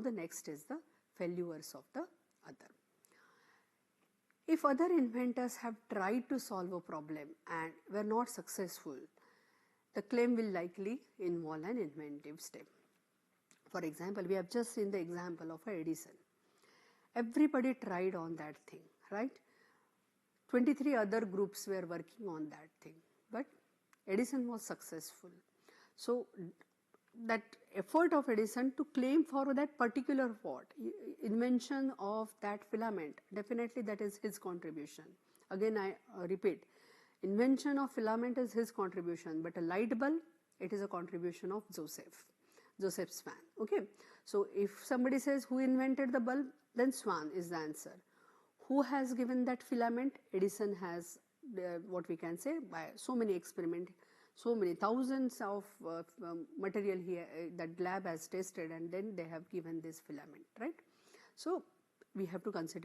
the next is the failures of the other. If other inventors have tried to solve a problem and were not successful, the claim will likely involve an inventive step. For example, we have just seen the example of Edison. Everybody tried on that thing, right? 23 other groups were working on that thing, but Edison was successful. So that effort of Edison to claim for that particular invention of that filament, definitely that is his contribution. Again, I repeat, invention of filament is his contribution, but a light bulb, it is a contribution of Joseph Swan. Okay, so if somebody says who invented the bulb, then Swan is the answer. Who has given that filament? Edison has, what we can say, by so many experiments, so many thousands of material here that lab has tested, and then they have given this filament, right? So we have to consider